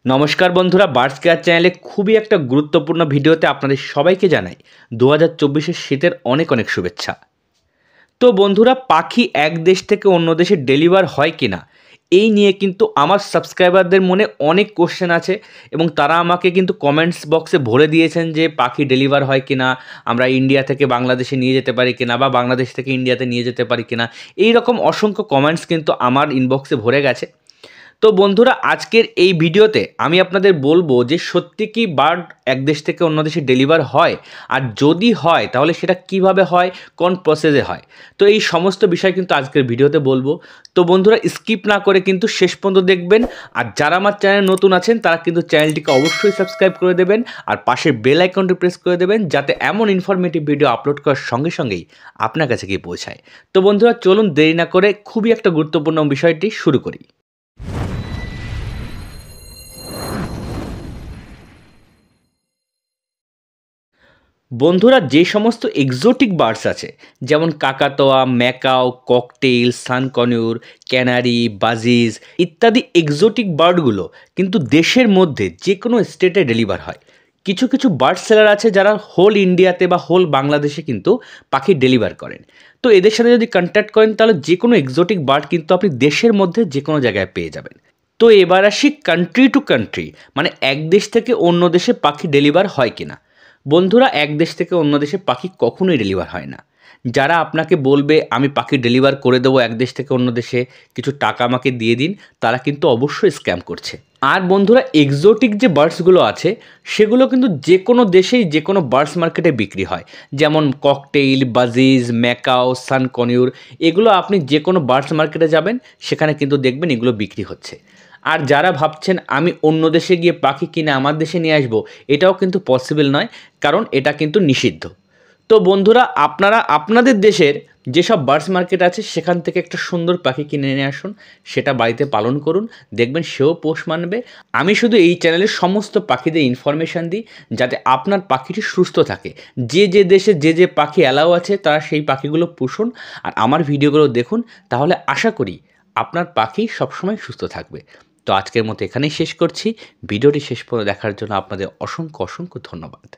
নমস্কার বন্ধুরা, birds care চ্যানেলে খুবই একটা গুরুত্বপূর্ণ ভিডিওতে আপনাদের সবাইকে জানাই 2024-এর শীতের অনেক অনেক শুভেচ্ছা। তো বন্ধুরা, পাখি এক দেশ থেকে অন্য দেশে ডেলিভার হয় কি না এই নিয়ে কিন্তু আমার সাবস্ক্রাইবারদের মনে অনেক কোশ্চেন আছে এবং তারা আমাকে কিন্তু কমেন্টস বক্সে ভরে দিয়েছেন যে পাখি ডেলিভার হয় কি না, আমরা ইন্ডিয়া থেকে বাংলাদেশে নিয়ে যেতে পারি কিনা বা বাংলাদেশ থেকে ইন্ডিয়াতে নিয়ে যেতে পারি কিনা। এই রকম অসংখ্য কমেন্টস কিন্তু আমার ইনবক্সে ভরে গেছে। তো বন্ধুরা, আজকের এই ভিডিওতে আমি আপনাদের বলবো যে সত্যি কি বার্ড এক দেশ থেকে অন্য দেশে ডেলিভার হয়, আর যদি হয় তাহলে সেটা কিভাবে হয়, কোন প্রসেসে হয়। তো এই সমস্ত বিষয় কিন্তু আজকের ভিডিওতে বলবো। তো বন্ধুরা, স্কিপ না করে কিন্তু শেষ পর্যন্ত দেখবেন। আর যারা আমার চ্যানেলে নতুন আছেন তারা কিন্তু চ্যানেলটিকে অবশ্যই সাবস্ক্রাইব করে দেবেন আর পাশের বেল আইকনটি প্রেস করে দেবেন, যাতে এমন ইনফরমেটিভ ভিডিও আপলোড করার সঙ্গে সঙ্গেই আপনার কাছে গিয়ে পৌঁছায়। তো বন্ধুরা, চলুন দেরি না করে খুবই একটা গুরুত্বপূর্ণ বিষয়টি শুরু করি। বন্ধুরা, যে সমস্ত এক্সোটিক বার্ডস আছে যেমন কাকাতোয়া, ম্যাকাও, ককটেইল, সানকনিউর, ক্যানারি, বাজিজ ইত্যাদি এক্সোটিক বার্ডগুলো কিন্তু দেশের মধ্যে যে কোনো স্টেটে ডেলিভার হয়। কিছু কিছু বার্ড সেলার আছে যারা হোল ইন্ডিয়াতে বা হোল বাংলাদেশে কিন্তু পাখি ডেলিভার করেন। তো এদের সাথে যদি কন্ট্যাক্ট করেন তাহলে যে কোনো এক্সোটিক বার্ড কিন্তু আপনি দেশের মধ্যে যে কোনো জায়গায় পেয়ে যাবেন। তো এবার আসি কান্ট্রি টু কান্ট্রি, মানে এক দেশ থেকে অন্য দেশে পাখি ডেলিভার হয় কিনা। বন্ধুরা, এক দেশ থেকে অন্য দেশে পাখি কখনোই ডেলিভার হয় না। যারা আপনাকে বলবে আমি পাখি ডেলিভার করে দেবো এক দেশ থেকে অন্য দেশে, কিছু টাকা আমাকে দিয়ে দিন, তারা কিন্তু অবশ্যই স্ক্যাম করছে। আর বন্ধুরা, এক্সোটিক যে বার্ডসগুলো আছে সেগুলো কিন্তু যে কোনো দেশেই যে কোনো বার্ডস মার্কেটে বিক্রি হয়। যেমন ককটেইল, বাজিজ, ম্যাকাও, সানকনিউর, এগুলো আপনি যে কোনো বার্ডস মার্কেটে যাবেন সেখানে কিন্তু দেখবেন এগুলো বিক্রি হচ্ছে। আর যারা ভাবছেন আমি অন্য দেশে গিয়ে পাখি কিনে আমার দেশে নিয়ে আসবো, এটাও কিন্তু পসিবল নয়, কারণ এটা কিন্তু নিষিদ্ধ। তো বন্ধুরা, আপনারা আপনাদের দেশের যেসব বার্ডস মার্কেট আছে সেখান থেকে একটা সুন্দর পাখি কিনে নিয়ে আসুন, সেটা বাড়িতে পালন করুন, দেখবেন সেও পোষ মানবে। আমি শুধু এই চ্যানেলের সমস্ত পাখিদের ইনফরমেশান দিই যাতে আপনার পাখিটি সুস্থ থাকে। যে যে দেশে যে যে পাখি অ্যালাউ আছে তারা সেই পাখিগুলো পুষুন আর আমার ভিডিওগুলো দেখুন, তাহলে আশা করি আপনার পাখি সবসময় সুস্থ থাকবে। তো আজকের মতো এখানেই শেষ করছি। ভিডিওটি শেষ পর্যন্ত দেখার জন্য আপনাদের অসংখ্য অসংখ্য ধন্যবাদ।